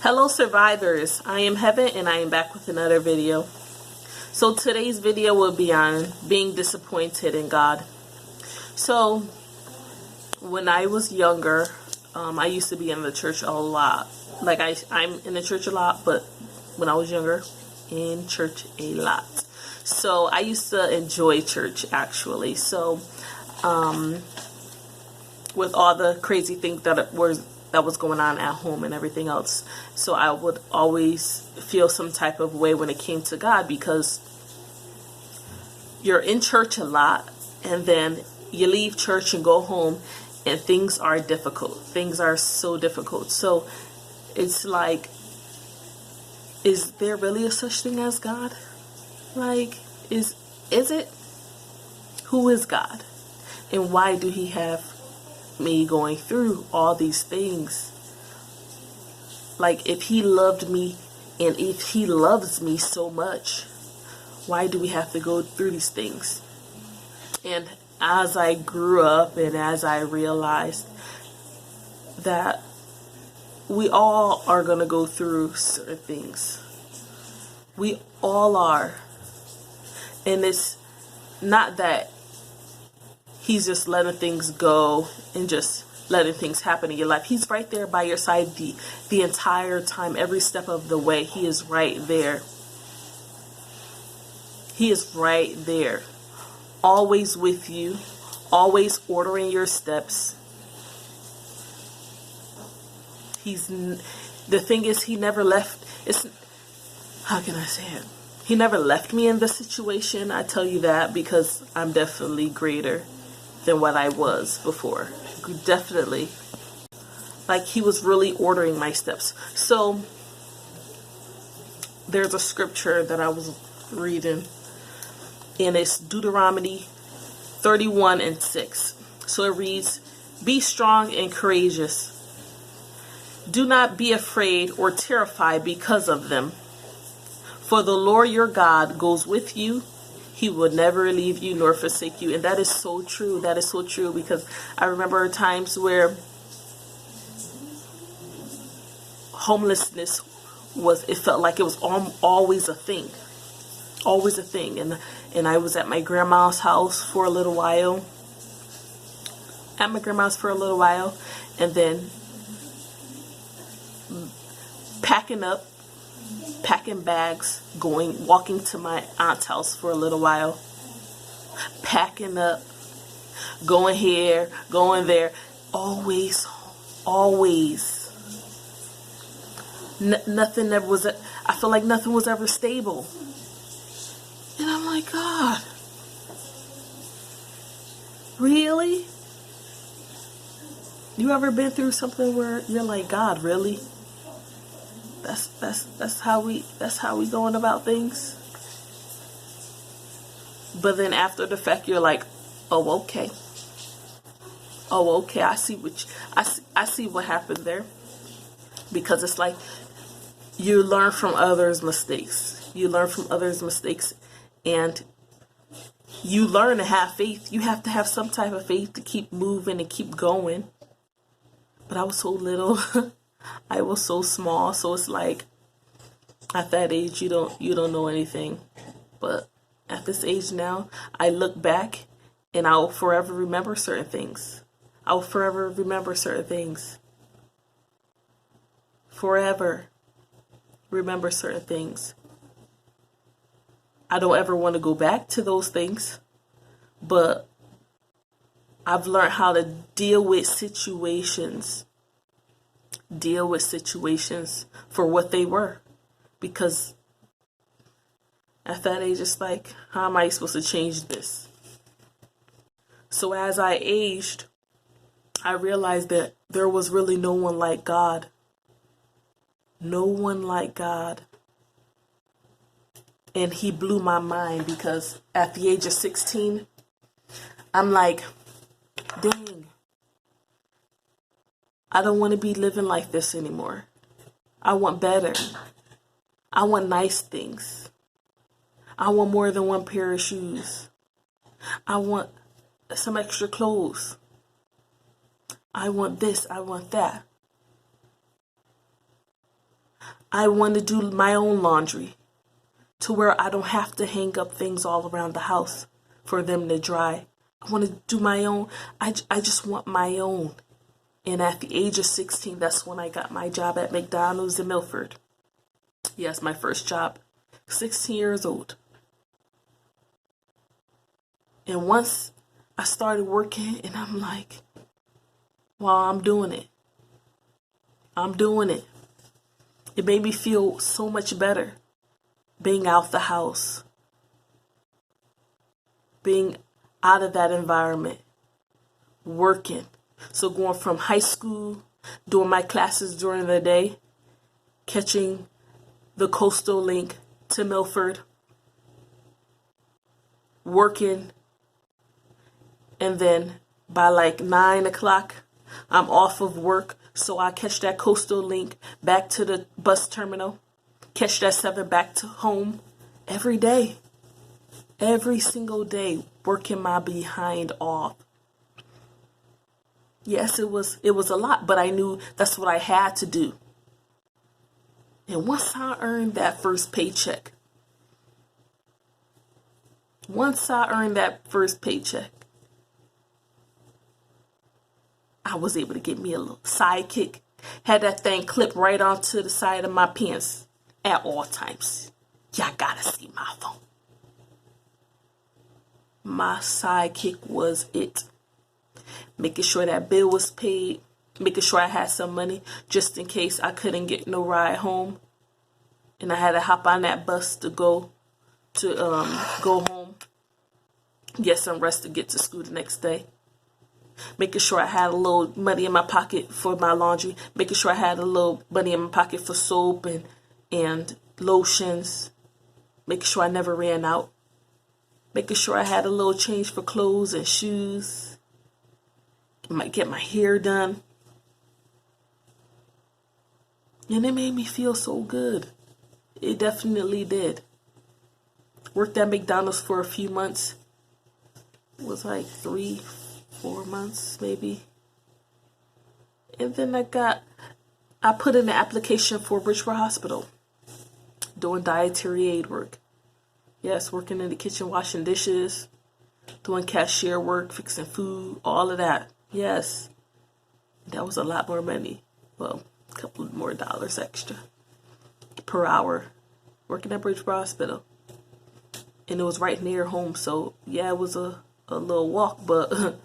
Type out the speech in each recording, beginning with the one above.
Hello survivors, I am Heaven and I am back with another video. So today's video will be on being disappointed in God. So when I was younger, I used to be in the church a lot. Like I'm in the church a lot, but when I was younger, in church a lot. So I used to enjoy church actually. So with all the crazy things that was going on at home and everything else. So I would always feel some type of way when it came to God, because you're in church a lot and then you leave church and go home and things are difficult. Things are so difficult. So it's like, is there really a such thing as God? Like, is it? Who is God? And why do he have me going through all these things? Like, if he loved me and if he loves me so much, why do we have to go through these things? And as I grew up and as I realized that we all are going to go through certain things. We all are. And it's not that he's just letting things go and just letting things happen in your life. He's right there by your side the entire time, every step of the way. He is right there. He is right there. Always with you. Always ordering your steps. The thing is, he never left. How can I say it? He never left me in this situation. I tell you that because I'm definitely greater than what I was before. Definitely. Like, he was really ordering my steps. So there's a scripture that I was reading, and it's Deuteronomy 31:6. So it reads, "Be strong and courageous. Do not be afraid or terrified because of them. For the Lord your God goes with you. He will never leave you nor forsake you." And that is so true. That is so true, because I remember times where homelessness it felt like it was always a thing. Always a thing. And I was at my grandma's house for a little while. And then packing bags, walking to my aunt's house for a little while, packing up, going here, going there, always. Nothing ever was. I feel like nothing was ever stable, and I'm like, God, really? You ever been through something where you're like, God, really? That's how we going about things. But then after the fact, you're like, oh okay, I see what happened there. Because it's like you learn from others' mistakes. And you learn to have faith. You have to have some type of faith to keep moving and keep going. But I was so little. I was so small. So it's like, at that age, you don't know anything. But at this age now, I look back and I'll forever remember certain things. Forever remember certain things. I don't ever want to go back to those things, but I've learned how to deal with situations for what they were. Because at that age, it's like, how am I supposed to change this? So as I aged, I realized that there was really no one like God. No one like God. And he blew my mind, because at the age of 16, I'm like, dang, I don't want to be living like this anymore. I want better. I want nice things. I want more than one pair of shoes. I want some extra clothes. I want this. I want that. I want to do my own laundry to where I don't have to hang up things all around the house for them to dry. I want to do my own. I just want my own. And at the age of 16, that's when I got my job at McDonald's in Milford. Yes, my first job. 16 years old. And once I started working, and I'm like, wow, I'm doing it. I'm doing it. It made me feel so much better being out the house, being out of that environment, working. So going from high school, doing my classes during the day, catching the coastal link to Milford, working, and then by like 9 o'clock, I'm off of work. So I catch that coastal link back to the bus terminal, catch that 7 back to home every day, every single day, working my behind off. Yes, it was a lot, but I knew that's what I had to do. And once I earned that first paycheck, I was able to get me a little sidekick. Had that thing clipped right onto the side of my pants at all times. Y'all gotta see my phone. My sidekick was it. Making sure that bill was paid. Making sure I had some money just in case I couldn't get no ride home. And I had to hop on that bus to go home. Get some rest to get to school the next day. Making sure I had a little money in my pocket for my laundry. Making sure I had a little money in my pocket for soap and lotions. Making sure I never ran out. Making sure I had a little change for clothes and shoes. Might get my hair done. And it made me feel so good. It definitely did. Worked at McDonald's for a few months. It was like 3-4 months maybe. And then I put in an application for Bridgeport Hospital. Doing dietary aid work. Yes, working in the kitchen, washing dishes, doing cashier work, fixing food, all of that. Yes, that was a lot more money. Well, a couple more dollars extra per hour working at Bridgeport Hospital. And it was right near home, so yeah, it was a little walk, but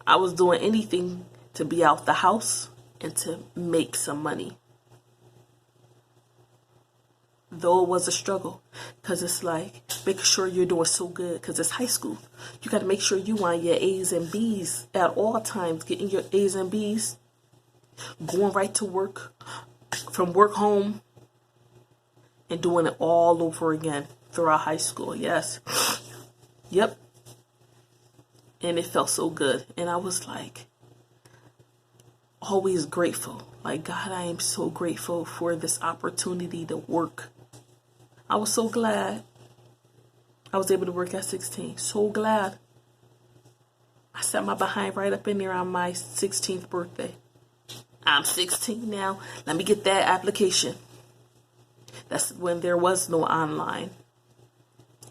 I was doing anything to be out the house and to make some money. Though it was a struggle, because it's like making sure you're doing so good, because it's high school. You got to make sure you want your A's and B's at all times, getting your A's and B's, going right to work, from work home, and doing it all over again throughout high school. Yes. Yep. And it felt so good. And I was like, always grateful. Like, God, I am so grateful for this opportunity to work. I was so glad I was able to work at 16. So glad. I sat my behind right up in there on my 16th birthday. I'm 16 now. Let me get that application. That's when there was no online.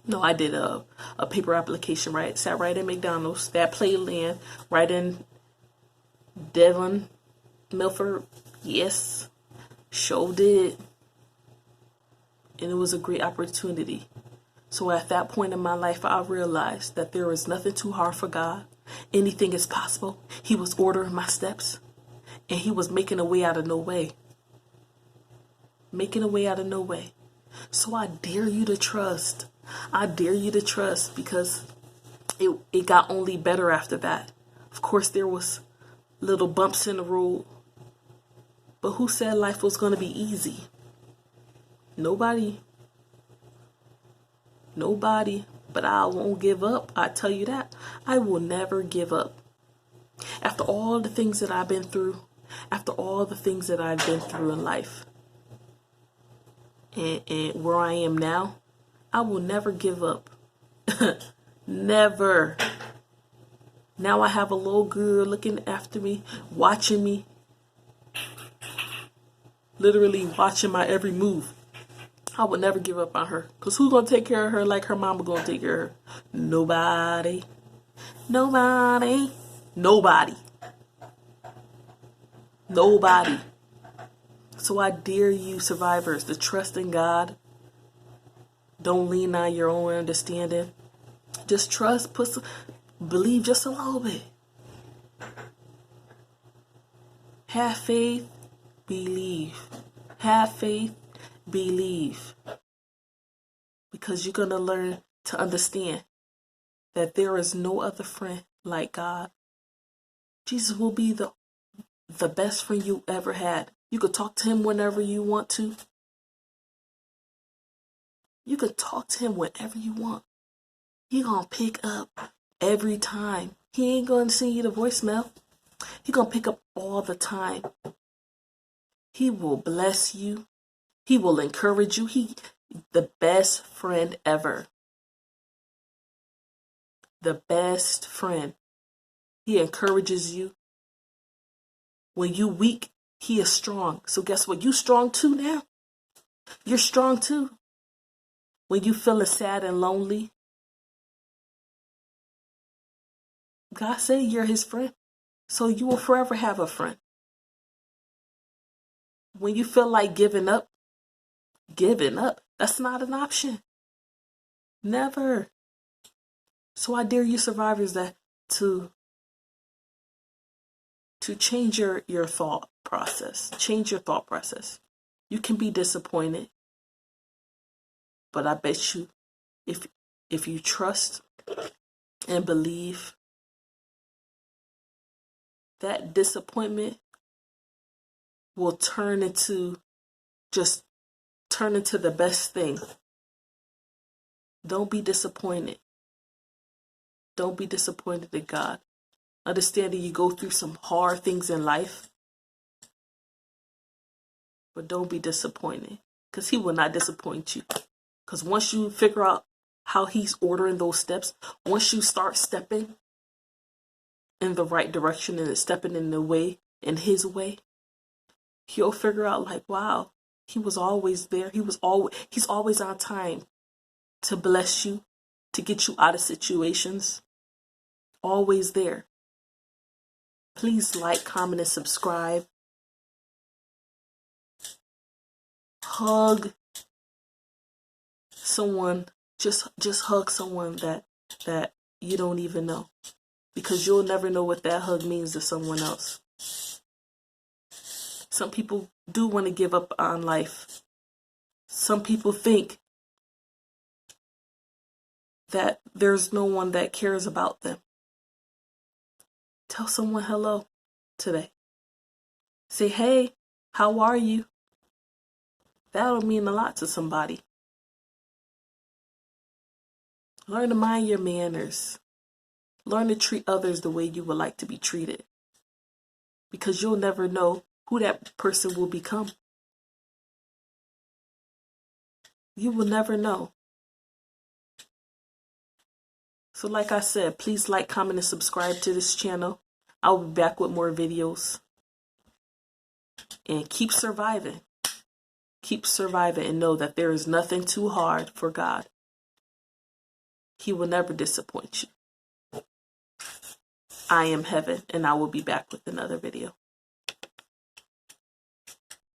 No, I did a paper application, right? Sat right in McDonald's, that Playland, right in Devon, Milford. Yes, sure did. And it was a great opportunity. So at that point in my life, I realized that there is nothing too hard for God. Anything is possible. He was ordering my steps, and he was making a way out of no way. Making a way out of no way. So I dare you to trust. I dare you to trust, because it got only better after that. Of course, there was little bumps in the road. But who said life was going to be easy? Nobody. But I won't give up. I tell you that. I will never give up. After all the things that I've been through, in life, and where I am now, I will never give up. Never. Now I have a little girl looking after me, watching me. literally watching my every move. I would never give up on her. Because who's going to take care of her like her mama going to take care of her? Nobody. Nobody. Nobody. Nobody. So I dare you, survivors, to trust in God. Don't lean on your own understanding. Just trust, believe just a little bit. Have faith, believe. Have faith, believe. Because you're going to learn to understand that there is no other friend like God. Jesus will be the best friend you ever had. You could talk to him whenever you want to. You could talk to him whenever you want. He gonna pick up every time. He ain't gonna send you the voicemail. He gonna pick up all the time. He will bless you. He will encourage you. He the best friend ever. The best friend. He encourages you. When you weak, he is strong. So guess what? You strong too now. You're strong too. When you feeling sad and lonely, God said you're his friend. So you will forever have a friend. When you feel like giving up, that's not an option. Never. So I dare you survivors that to change your thought process. Change your thought process. You can be disappointed, but I bet you if you trust and believe, that disappointment will turn into the best thing. Don't be disappointed. Don't be disappointed in God. Understanding you go through some hard things in life, but don't be disappointed, because he will not disappoint you. Because once you figure out how he's ordering those steps, once you start stepping in the right direction and stepping in his way, he'll figure out like, wow, he was always there. He's always on time to bless you, to get you out of situations. Always there. Please like, comment, and subscribe. Hug someone. Just hug someone that you don't even know, because you'll never know what that hug means to someone else. Some people do want to give up on life. Some people think that there's no one that cares about them. Tell someone hello today. Say, hey, how are you? That'll mean a lot to somebody. Learn to mind your manners. Learn to treat others the way you would like to be treated. Because you'll never know who that person will become. You will never know. So like I said, please like, comment, and subscribe to this channel. I'll be back with more videos. And keep surviving. Keep surviving and know that there is nothing too hard for God. He will never disappoint you. I am Heaven, and I will be back with another video.